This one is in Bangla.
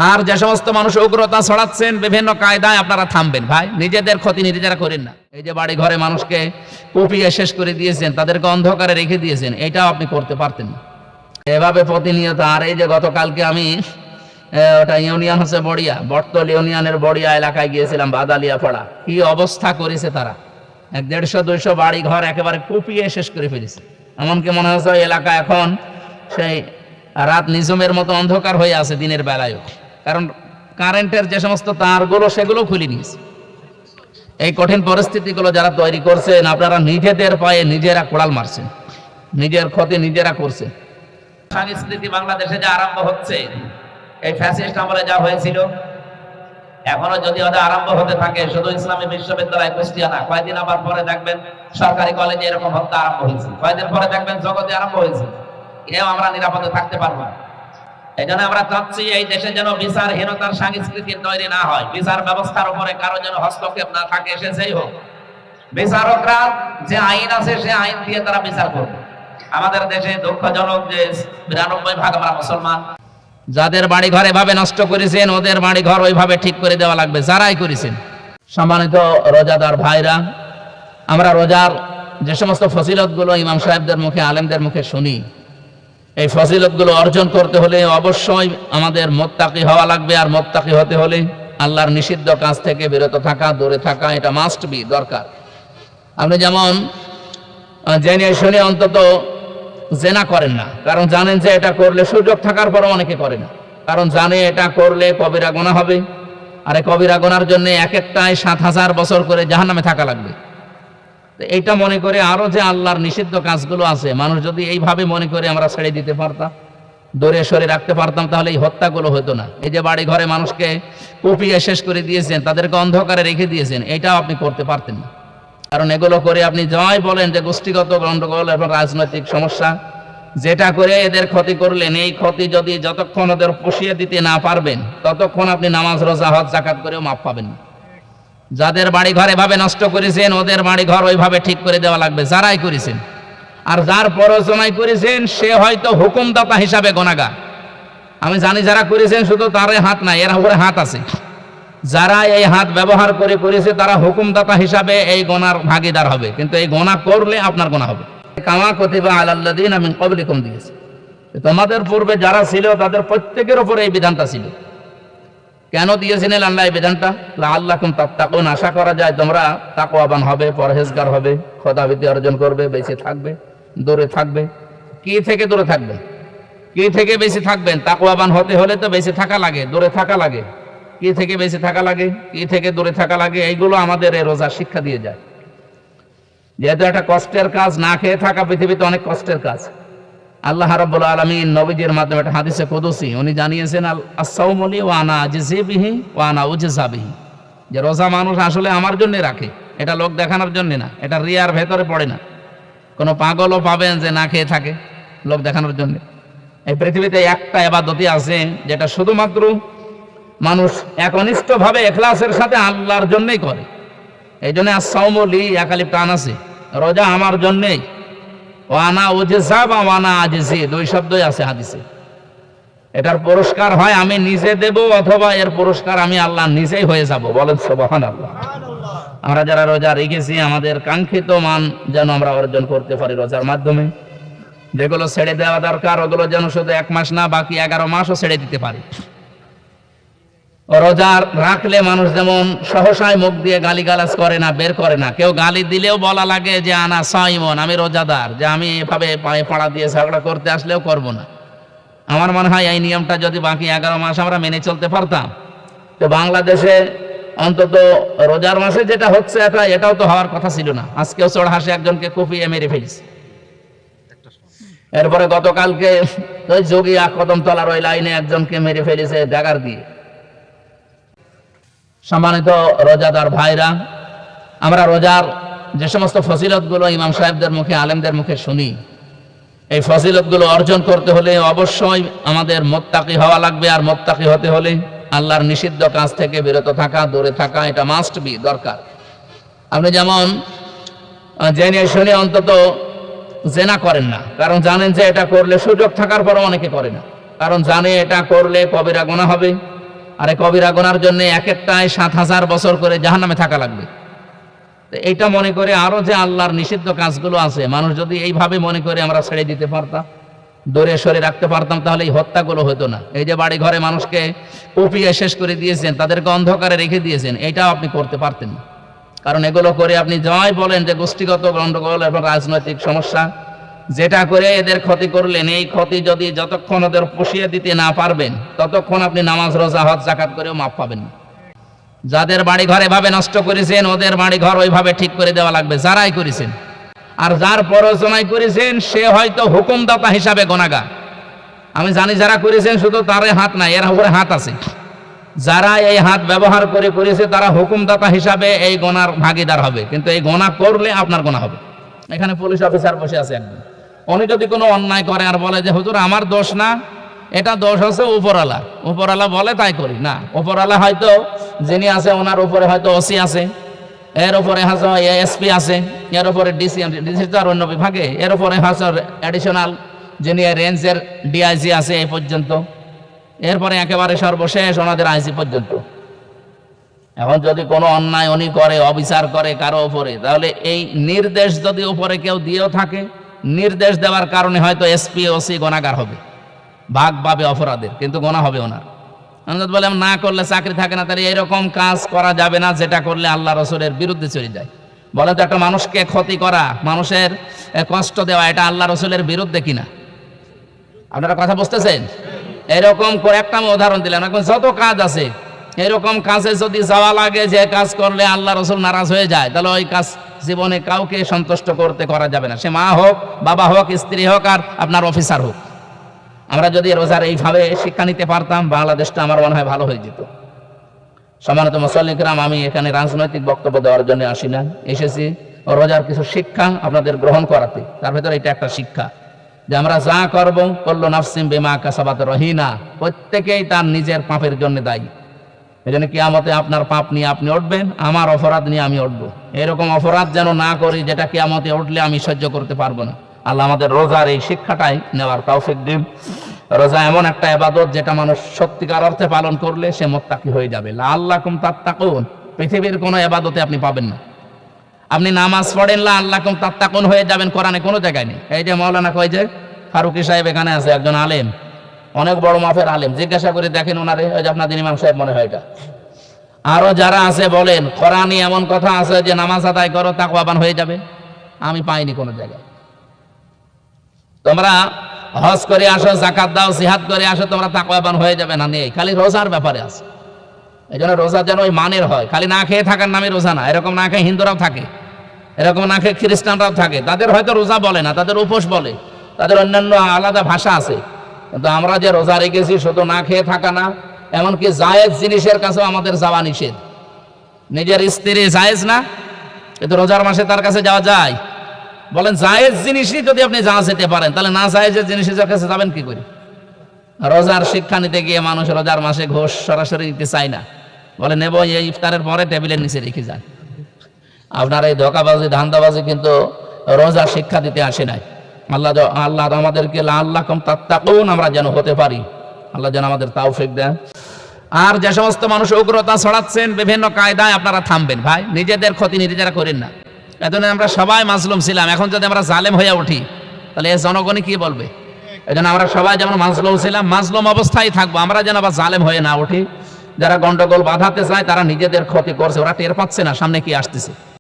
আর যে সমস্ত মানুষ উগ্রতা ছড়াচ্ছেন বিভিন্ন কায়দায়, আপনারা থামবেন ভাই, নিজেদের ক্ষতি নিজেরা করেন না। এই যে বাড়ি ঘরে মানুষকে কুপিয়ে শেষ করে দিয়েছেন, তাদেরকে অন্ধকারে রেখে দিয়েছেন, এটাও আপনি করতে পারতেন না এভাবে প্রতিনিয়ত। আর এই যে গতকালকে আমি ওটা ইউনিয়ন হচ্ছে বড়িয়া, বটতল ইউনিয়নের বড়িয়া এলাকায় গিয়েছিলাম, বাদালিয়া পাড়া, কি অবস্থা করেছে তারা। 150-200 বাড়ি ঘর একেবারে কুপিয়ে শেষ করে ফেলেছে। এমনকি মনে হচ্ছে ওই এলাকা এখন সেই রাত নিঝুমের মতো অন্ধকার হয়ে আছে দিনের বেলায়ও, কারণ কারেন্টের যে সমস্ত তারগুলো সেগুলো খুলে নিয়েছে। এই কঠিন পরিস্থিতিগুলো যারা তৈরি করছেন, আপনারা নিজেদের পায়ে নিজেরা কোড়াল মারছেন, নিজের ক্ষতি নিজেরা করছেন। সংস্কৃতি বাংলাদেশে যা আরম্ভ হচ্ছে, এই ফ্যাসিস্ট আমলে যা হয়েছিল, এখনো যদি ওদের আরম্ভ হতে থাকে, শুধু ইসলামী বিশ্ববিদ্যালয় কুষ্টিয়া না, কয়েকদিন আবার পরে দেখবেন সরকারি কলেজে এরকম হত্যা আরম্ভ হয়েছে, কয়েকদিন পরে দেখবেন জগতে আরম্ভ হয়েছে। এও আমরা নিরাপদে থাকতে পারবো না। এই জন্য আমরা চাচ্ছি এই দেশে যেন বিচারহীনতার সংস্কৃতির তৈরি না হয়, বিচার ব্যবস্থার উপরে কারো যেন হস্তক্ষেপ না থাকে, সে যেই হোক। বিচারকরা যে আইন আছে সে আইন দিয়ে তারা বিচার করবে। আমাদের দেশে দুঃখজনক যে 92% আমরা মুসলমান। যাদের বাড়ি ঘর এভাবে নষ্ট করেছেন, ওদের বাড়ি ঘর ওইভাবে ঠিক করে দেওয়া লাগবে, যারাই করেছেন। সম্মানিত রোজাদার ভাইরা, আমরা রোজার যে সমস্ত ফজিলতগুলো ইমাম সাহেবদের মুখে, আলেমদের মুখে শুনি, এই ফজিলতগুলো অর্জন করতে হলে অবশ্যই আমাদের মুত্তাকি হওয়া লাগবে। আর মুত্তাকি হতে হলে আল্লাহর নিষিদ্ধ কাজ থেকে বিরত থাকা, দূরে থাকা, এটা মাস্ট বি, দরকার। আপনি যেমন জেনে শুনে অন্তত জেনা করেন না, কারণ জানেন যে এটা করলে, সুযোগ থাকার পরও অনেকে করে না, কারণ জানে এটা করলে কবিরা গুনাহ হবে। আর এই কবিরা গুনার জন্য এক একটায় 7000 বছর করে জাহান্নামে থাকা লাগবে। এইটা মনে করে আরো যে আল্লাহর নিষিদ্ধ কাজগুলো আছে, মানুষ যদি এইভাবে মনে করে আমরা ছেড়ে দিতে পারতাম, দূরে সরে রাখতে পারতাম, তাহলে এই হত্যাগুলো হতো না। এই যে বাড়ি ঘরে মানুষকে কুপিয়ে শেষ করে দিয়েছেন, তাদেরকে অন্ধকারে রেখে দিয়েছেন, এটাও আপনি করতে পারতেন না। কারণ এগুলো করে আপনি যাই বলেন যে গোষ্ঠীগত গণ্ডগোল এবং রাজনৈতিক সমস্যা, যেটা করে এদের ক্ষতি করলেন, এই ক্ষতি যদি যতক্ষণ ওদের পুষিয়ে দিতে না পারবেন, ততক্ষণ আপনি নামাজ, রোজা, হজ, যাকাত করেও মাফ পাবেন না। যাদের বাড়ি ঘর এভাবে নষ্ট করেছেন, ওদের বাড়ি ঘর ওইভাবে ঠিক করে দেওয়া লাগবে, যারাই করেছেন। আর যার প্ররোচনায় করেছেন সে হয়তো হুকুমদাতা হিসাবে গুনাহগার। আমি জানি যারা করেছেন শুধু তারই হাত নাই, এর উপরে হাত আছে। যারা এই হাত ব্যবহার করে করেছে তারা হুকুমদাতা হিসাবে এই গুনার ভাগীদার হবে, কিন্তু এই গুনাহ করলে আপনার গুনাহ হবে। কামা কুতিবা আলাল্লাযিনা মিন ক্বাবলিকুম দিয়েছে, তোমাদের পূর্বে যারা ছিল তাদের প্রত্যেকের উপরে এই বিধানটা ছিল। কেন দিয়েছিলেন আল্লাহ এই বিধানটা? লাআল্লাকুম তাত্তাকুন, আশা করা যায় তোমরা তাকওয়াবান হবে, পরহেজগার হবে, খোদাভীতি অর্জন করবে, বেঁচে থাকবে, দূরে থাকবে। কি থেকে দূরে থাকবেন? কি থেকে বেঁচে থাকবেন? তাকওয়াবান হতে হলে তো বেঁচে থাকা লাগে, দূরে থাকা লাগে। কি থেকে বেঁচে থাকা লাগে, কি থেকে দূরে থাকা লাগে, এইগুলো আমাদের এই রোজা শিক্ষা দিয়ে যায়। যেহেতু একটা কষ্টের কাজ, না খেয়ে থাকা পৃথিবীতে অনেক কষ্টের কাজ। আল্লাহ রাব্বুল আলামিন নবীজির মাধ্যমে একটা হাদিসে কুদসি উনি জানিয়েছেন, আস-সাওমু লি ওয়া আনা আজজি বিহি ওয়া আনা উজজা বিহি, যে রোজা মানুষ আসলে আমার জন্য রাখে, এটা লোক দেখানোর জন্য না, এটা রিয়ার ভেতরে পড়ে না। কোনো পাগলও পাবেন যে না খেয়ে থাকে লোক দেখানোর জন্য। এই পৃথিবীতে একটা ইবাদতই আছে যেটা শুধুমাত্র মানুষ একনিষ্ঠভাবে ইখলাসের সাথে আল্লাহর জন্যই করে। এই জন্য আস-সাওমু লি একালিফ টান আছে, রোজা আমার জন্যই। ওয়ানা উজজা বা ওয়ানা আজজি, দুই শব্দই আছে হাদিসে। এটার পুরস্কার হয় আমি নিজে দেব, অথবা এর পুরস্কার আমি আল্লাহ নিজেই হয়ে যাব। বলেন সুবহানাল্লাহ। আমরা যারা রোজা রেখেছি, আমাদের কাঙ্ক্ষিত মান যেন আমরা অর্জন করতে পারি রোজার মাধ্যমে। যেগুলো ছেড়ে দেওয়া দরকার ওগুলো যেন শুধু 1 মাস না, বাকি 11 মাসও ছেড়ে দিতে পারি। রোজা রাখলে মানুষ যেমন সহসায় মুখ দিয়ে গালিগালাজ করে না, বের করে না। কেউ গালি দিলেও বলা লাগে যে আনা সাইমন, আমি রোজাদার, যে আমি এভাবে পায়ে পাড়া দিয়ে ঝগড়া করতে আসলেও করব না। আমার মনে হয় এই নিয়মটা যদি বাকি 11 মাস আমরা মেনে চলতে পারতাম, তো বাংলাদেশে অন্তত রোজার মাসে যেটা হচ্ছে এটাও তো হওয়ার কথা ছিল না। আজকেও চড় হাসে একজনকে কুপিয়ে মেরে ফেলেছে। এরপরে গতকালকে ওই যোগিয়া কদমতলার ওই লাইনে একজনকে মেরে ফেলেছে ড্যাগার দিয়ে। সম্মানিত রোজাদার ভাইরা, আমরা রোজার যে সমস্ত ফজিলতগুলো ইমাম সাহেবদের মুখে, আলেমদের মুখে শুনি, এই ফজিলতগুলো অর্জন করতে হলে অবশ্যই আমাদের মুত্তাকি হওয়া লাগবে। আর মুত্তাকি হতে হলে আল্লাহর নিষিদ্ধ কাজ থেকে বিরত থাকা, দূরে থাকা, এটা মাস্ট বি, দরকার। আপনি যেমন জেনে শুনে অন্তত জেনা করেন না, কারণ জানেন যে এটা করলে, সুযোগ থাকার পরও অনেকে করে না, কারণ জানে এটা করলে কবিরা গুনাহ হবে। আর এই কবিরা গুনার জন্য এক একটায় 7,000 বছর করে জাহান্নামে থাকা লাগবে। তো এইটা মনে করে আরো যে আল্লাহর নিষিদ্ধ কাজগুলো আছে, মানুষ যদি এইভাবে মনে করে আমরা ছেড়ে দিতে পারতাম, দূরে সরে রাখতে পারতাম, তাহলে এই হত্যাগুলো হতো না। এই যে বাড়ি ঘরে মানুষকে কুপিয়ে শেষ করে দিয়েছেন, তাদেরকে অন্ধকারে রেখে দিয়েছেন, এটাও আপনি করতে পারতেন না। কারণ এগুলো করে আপনি যাই বলেন যে গোষ্ঠীগত গণ্ডগোল এবং রাজনৈতিক সমস্যা, যেটা করে এদের ক্ষতি করলেন, এই ক্ষতি যদি যতক্ষণ ওদের পুষিয়ে দিতে না পারবেন, ততক্ষণ আপনি নামাজ রোজা হজ যাকাত করেও মাপ পাবেন না। যাদের বাড়ি ঘর এভাবে নষ্ট করেছেন, ওদের বাড়ি ঘর ওইভাবে ঠিক করে দেওয়া লাগবে, যারাই করেছেন। আর যার প্ররোচনায় করেছেন সে হয়তো হুকুমদাতা হিসাবে গুনাহগার। আমি জানি যারা করেছেন শুধু তারে হাত নাই, এর উপরে হাত আছে। যারা এই হাত ব্যবহার করে করেছে তারা হুকুমদাতা হিসাবে এই গুনার ভাগীদার হবে, কিন্তু এই গুনাহ করলে আপনার গুনাহ হবে। এখানে পুলিশ অফিসার বসে আছে একজন, উনি যদি কোনো অন্যায় করে আর বলে যে হুজুর আমার দোষ না, এটা দোষ আছে উপরওয়ালা, উপরওয়ালা বলে তাই করি না। উপরওয়ালা হয়তো যিনি আছে ওনার উপরে হয়তো ওসি আছে, এর উপরে হয়তো এসপি আছে, এর উপরে ডিসি তো আর অন্য বিভাগে, এর উপরে হয়তো অ্যাডিশনাল যিনি রেঞ্জের ডিআইজি আছে এই পর্যন্ত, এরপরে একেবারে সর্বশেষ ওনাদের আইজি পর্যন্ত। এখন যদি কোনো অন্যায় উনি করে, অবিচার করে কারো উপরে, তাহলে এই নির্দেশ যদি উপরে কেউ দিয়েও থাকে, নির্দেশ দেওয়ার কারণে হয়তো এসপি ওসি গুনাহগার হবে, ভাগ পাবে অপরাধের, কিন্তু গুনাহ হবে ওনার। বলে না করলে চাকরি থাকে না, তাহলে এরকম কাজ করা যাবে না যেটা করলে আল্লাহ রসুলের বিরুদ্ধে চলে যায়। বলে তো একটা মানুষকে ক্ষতি করা, মানুষের কষ্ট দেওয়া, এটা আল্লাহ রসুলের বিরুদ্ধে কিনা? আপনারা কথা বুঝতেছেন? এরকম করে একটা আমি উদাহরণ দিলাম। এখন যত কাজ আছে, এরকম কাজে যদি যাওয়া লাগে যে কাজ করলে আল্লাহ রসুল নারাজ হয়ে যায়, তাহলে ওই কাজ জীবনে কাউকে সন্তুষ্ট করতে করা যাবে না, সে মা হোক, বাবা হোক, স্ত্রী হোক, আর আপনার অফিসার হোক। আমরা যদি রোজার এইভাবে শিক্ষা নিতে পারতাম, বাংলাদেশটা আমার মনে হয় ভালো হয়ে যেত। সম্মানিত মুসল্লি কিরাম, আমি এখানে রাজনৈতিক বক্তব্য দেওয়ার জন্য আসি না, এসেছি রোজার কিছু শিক্ষা আপনাদের গ্রহণ করাতে। তার ভেতরে এটা একটা শিক্ষা যে আমরা যা করবো, কুল্লু নাফসিন বিমা কাসাবাত রহিনা, প্রত্যেকেই তার নিজের পাপের জন্য দায়ী। এই জন্য কিয়ামতে আপনার পাপ নিয়ে আপনি উঠবেন, আমার অপরাধ নিয়ে আমি উঠবো। এরকম অপরাধ যেন না করি যেটা কিয়ামতে উঠলে আমি সহ্য করতে পারবো না। আল্লাহ আমাদের রোজার এই শিক্ষাটাই নেওয়ার তৌফিক দিন। রোজা এমন একটা ইবাদত যেটা মানুষ সত্যিকার অর্থে পালন করলে সে মুত্তাকি হয়ে যাবে। লাআল্লাকুম তাত্তাকুন, পৃথিবীর কোনো ইবাদতে আপনি পাবেন না। আপনি নামাজ পড়েন লাআল্লাকুম তাত্তাকুন হয়ে যাবেন, কোরআনে কোনো জায়গায় নেই। এই যে মাওলানা কয় যে ফারুকি সাহেব এখানে আছে, একজন আলেম, অনেক বড় মাপের আলেম, জিজ্ঞাসা করে দেখেন ওনারে, ওই যে আপনাদের ইমাম সাহেব মনে হয় এটা। আরো যারা আছে বলেন কোরআনে এমন কথা আছে যে নামাজ আদায় করো তাকওয়াবান হয়ে যাবে, আমি পাইনি কোনো জায়গায়। তোমরা হজ করে আসো, যাকাত দাও, জিহাদ করে আসো, তোমরা তাকওয়াবান হয়ে যাবে না, নেই। খালি রোজার ব্যাপারে আছে। এই জন্য রোজা যেন ওই মানের হয়, খালি না খেয়ে থাকার নামে রোজা না। এরকম না খেয়ে হিন্দুরাও থাকে, এরকম না খেয়ে খ্রিস্টানরাও থাকে, তাদের হয়তো রোজা বলে না, তাদের উপোস বলে, তাদের অন্যান্য আলাদা ভাষা আছে। কিন্তু আমরা যে রোজা রেখেছি শুধু না খেয়ে থাকা না, এমনকি জায়েজ জিনিসের কাছেও আমাদের যাওয়া নিষেধ। নিজের স্ত্রী জায়েজ না, কিন্তু রোজার মাসে তার কাছে যাওয়া যায়? বলেন জায়েজ জিনিসই যদি আপনি যা যেতে পারেন, তাহলে না জায়েজের জিনিসের কাছে যাবেন কি করে? রোজার শিক্ষা নিতে গিয়ে মানুষ রোজার মাসে ঘোষ সরাসরি নিতে চায় না, বলে নেব এই ইফতারের পরে টেবিলের নিচে রেখে যান। আপনার এই ধোঁকাবাজি ধান্দাবাজি কিন্তু রোজার শিক্ষা দিতে আসে নাই। আল্লাহ আমাদেরকে লাআল্লাকুম তাত্তাকুন আমরা যেন হতে পারি, আল্লাহ যেন আমাদের তৌফিক দেন। আর যে সমস্ত মানুষ উগ্রতা ছড়াচ্ছেন বিভিন্ন কায়দায়, আপনারা থামবেন ভাই, নিজেদের ক্ষতি নিজেরা করেন না। এজন্য আমরা সবাই মাজলুম ছিলাম, এখন যদি আমরা জালেম হয়ে উঠি তাহলে এই জনগণই কি বলবে? এজন্য আমরা সবাই যেমন মাজলুম ছিলাম, মাজলুম অবস্থায় থাকবো, আমরা যেন আবার জালেম হয়ে না উঠি। যারা গন্ডগোল বাঁধাতে চায় তারা নিজেদের ক্ষতি করছে, ওরা টের পাচ্ছে না সামনে কি আসতেছে।